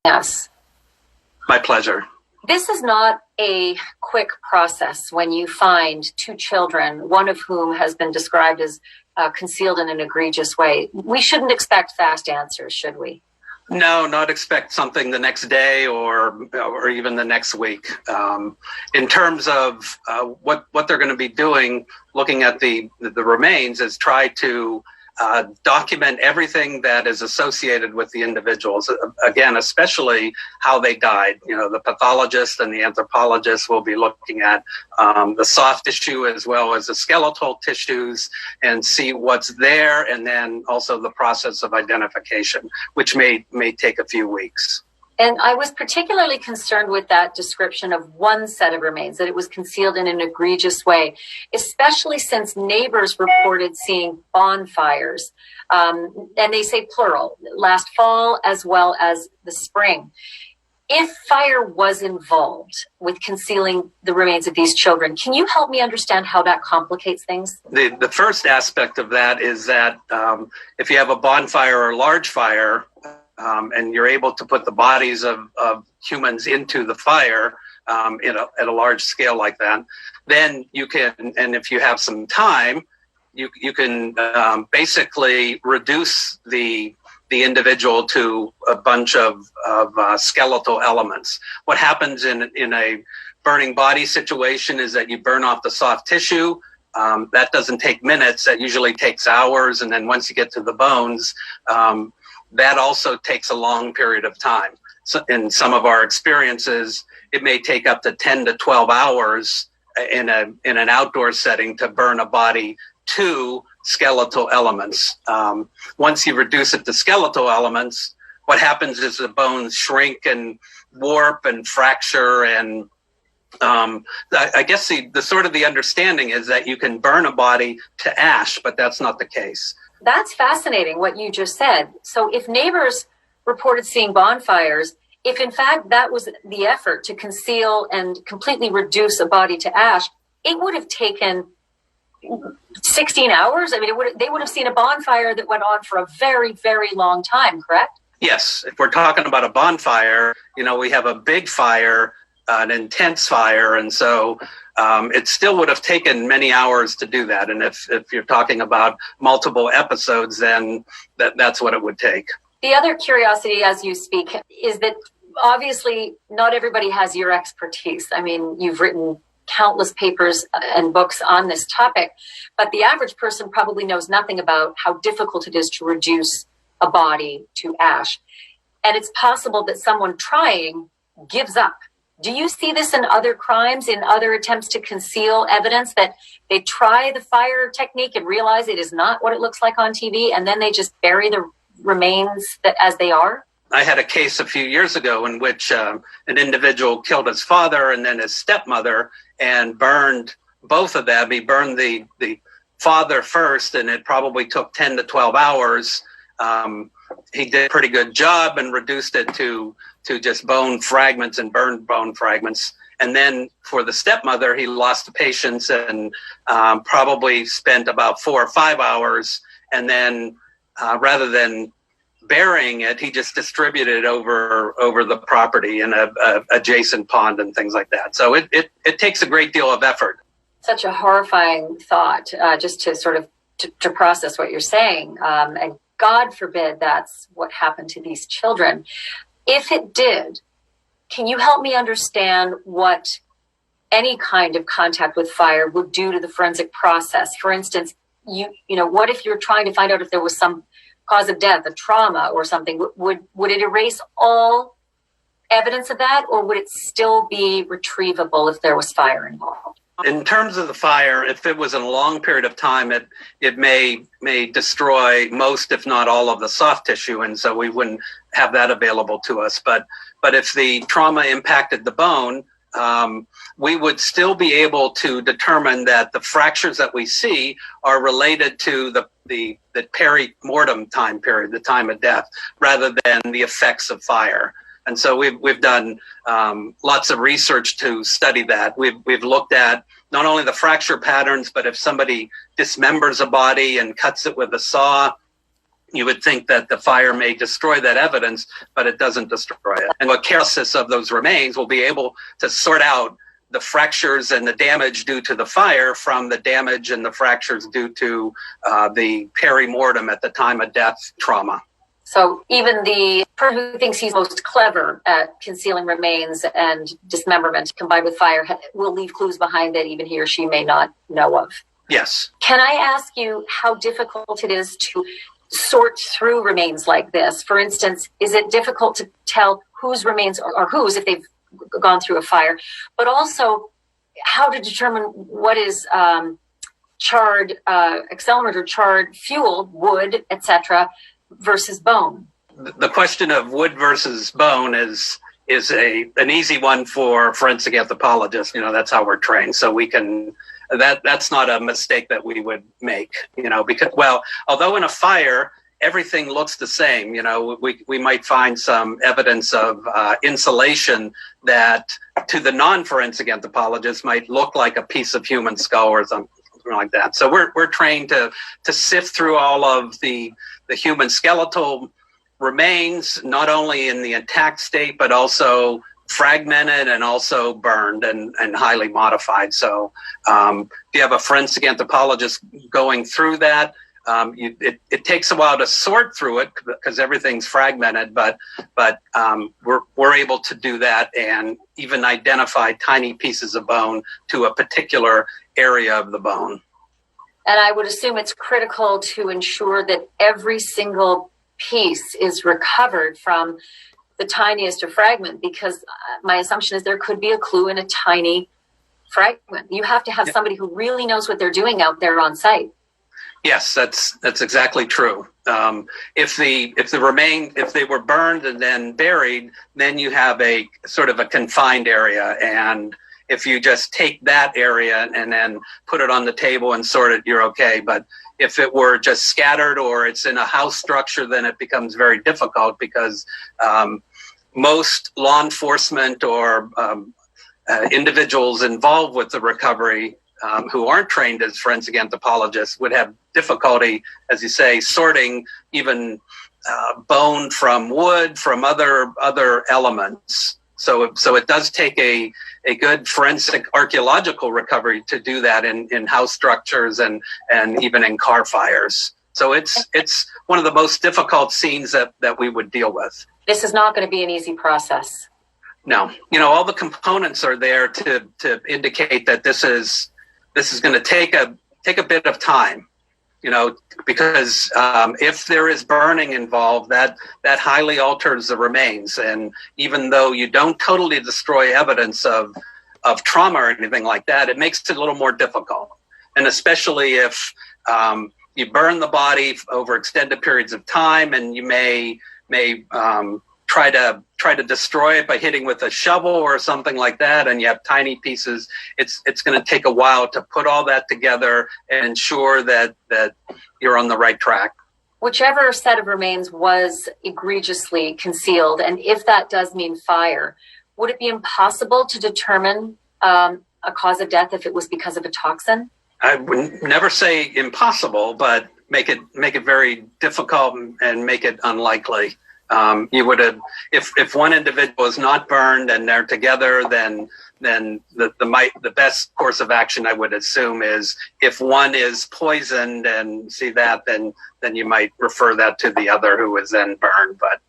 us. My pleasure. This is not a quick process when you find two children, one of whom has been described as concealed in an egregious way. We shouldn't expect fast answers, should we? No, not expect something the next day or even the next week. In terms of what they're going to be doing, looking at the remains, is try to document everything that is associated with the individuals. Again, especially how they died. You know, the pathologist and the anthropologist will be looking at the soft tissue as well as the skeletal tissues and see what's there, and then also the process of identification, which may take a few weeks. And I was particularly concerned with that description of one set of remains, that it was concealed in an egregious way, especially since neighbors reported seeing bonfires, and they say plural, last fall as well as the spring. If fire was involved with concealing the remains of these children, can you help me understand how that complicates things? The first aspect of that is that if you have a bonfire or large fire, and you're able to put the bodies of humans into the fire at a large scale like that, then you can, and if you have some time, you can basically reduce the individual to a bunch of skeletal elements. What happens in a burning body situation is that you burn off the soft tissue. That doesn't take minutes. That usually takes hours. And then once you get to the bones, that also takes a long period of time. So in some of our experiences, it may take up to 10 to 12 hours in an outdoor setting to burn a body to skeletal elements. Once you reduce it to skeletal elements, what happens is the bones shrink and warp and fracture. And I guess the sort of the understanding is that you can burn a body to ash, but that's not the case. That's fascinating what you just said. So if neighbors reported seeing bonfires, if in fact that was the effort to conceal and completely reduce a body to ash, it would have taken 16 hours. I mean, they would have seen a bonfire that went on for a very, very long time, correct? Yes. If we're talking about a bonfire, we have a big fire, an intense fire. And so it still would have taken many hours to do that. And if you're talking about multiple episodes, then that's what it would take. The other curiosity as you speak is that obviously not everybody has your expertise. I mean, you've written countless papers and books on this topic, but the average person probably knows nothing about how difficult it is to reduce a body to ash. And it's possible that someone trying gives up. Do you see this in other crimes, in other attempts to conceal evidence, that they try the fire technique and realize it is not what it looks like on TV, and then they just bury the remains as they are? I had a case a few years ago in which an individual killed his father and then his stepmother and burned both of them. He burned the father first, and it probably took 10 to 12 hours. He did a pretty good job and reduced it to just bone fragments and burned bone fragments. And then for the stepmother, he lost the patience and probably spent about 4 or 5 hours. And then rather than burying it, he just distributed over the property in a adjacent pond and things like that. So it takes a great deal of effort. Such a horrifying thought, just to sort of to process what you're saying. And God forbid that's what happened to these children. If it did, can you help me understand what any kind of contact with fire would do to the forensic process? For instance, what if you're trying to find out if there was some cause of death, a trauma or something? Would it erase all evidence of that, or would it still be retrievable if there was fire involved? In terms of the fire, if it was in a long period of time, it may destroy most, if not all, of the soft tissue, and so we wouldn't have that available to us. But if the trauma impacted the bone, we would still be able to determine that the fractures that we see are related to the peri-mortem time period, the time of death, rather than the effects of fire. And so we've done lots of research to study that. We've looked at not only the fracture patterns, but if somebody dismembers a body and cuts it with a saw, you would think that the fire may destroy that evidence, but it doesn't destroy it. And what analysis of those remains will be able to sort out the fractures and the damage due to the fire from the damage and the fractures due to the peri-mortem at the time of death trauma. So even the person who thinks he's most clever at concealing remains and dismemberment combined with fire will leave clues behind that even he or she may not know of. Yes. Can I ask you how difficult it is to sort through remains like this? For instance, is it difficult to tell whose remains are whose if they've gone through a fire, but also how to determine what is charred accelerant or charred fuel, wood, etc., versus bone? The question of wood versus bone is an easy one for forensic anthropologists. That's how we're trained, so we can. That's not a mistake that we would make. Because although in a fire everything looks the same, we might find some evidence of insulation that to the non-forensic anthropologist might look like a piece of human skull or something like that. So we're trained to sift through all of the human skeletal remains, not only in the intact state, but also fragmented and also burned and highly modified. So if you have a forensic anthropologist going through that, it takes a while to sort through it because everything's fragmented, but we're able to do that and even identify tiny pieces of bone to a particular area of the bone. And I would assume it's critical to ensure that every single piece is recovered from the tiniest of fragment, because my assumption is there could be a clue in a tiny fragment. You have to have somebody who really knows what they're doing out there on site. Yes, that's exactly true. If they were burned and then buried, then you have a sort of a confined area, and if you just take that area and then put it on the table and sort it, you're okay. But if it were just scattered or it's in a house structure, then it becomes very difficult because most law enforcement or individuals involved with the recovery who aren't trained as forensic anthropologists would have difficulty, as you say, sorting even bone from wood, from other elements. So it does take a good forensic archaeological recovery to do that in house structures and even in car fires. So it's one of the most difficult scenes that we would deal with. This is not going to be an easy process. No, all the components are there to indicate that this is going to take a bit of time. Because if there is burning involved, that highly alters the remains. And even though you don't totally destroy evidence of trauma or anything like that, it makes it a little more difficult. And especially if you burn the body over extended periods of time, and you may try to destroy it by hitting with a shovel or something like that, and you have tiny pieces, it's going to take a while to put all that together and ensure that you're on the right track. Whichever set of remains was egregiously concealed, and if that does mean fire, would it be impossible to determine a cause of death if it was because of a toxin? I would never say impossible, but make it very difficult and make it unlikely. You would have, if one individual is not burned and they're together, then the best course of action, I would assume, is if one is poisoned and see that, then you might refer that to the other who is then burned. But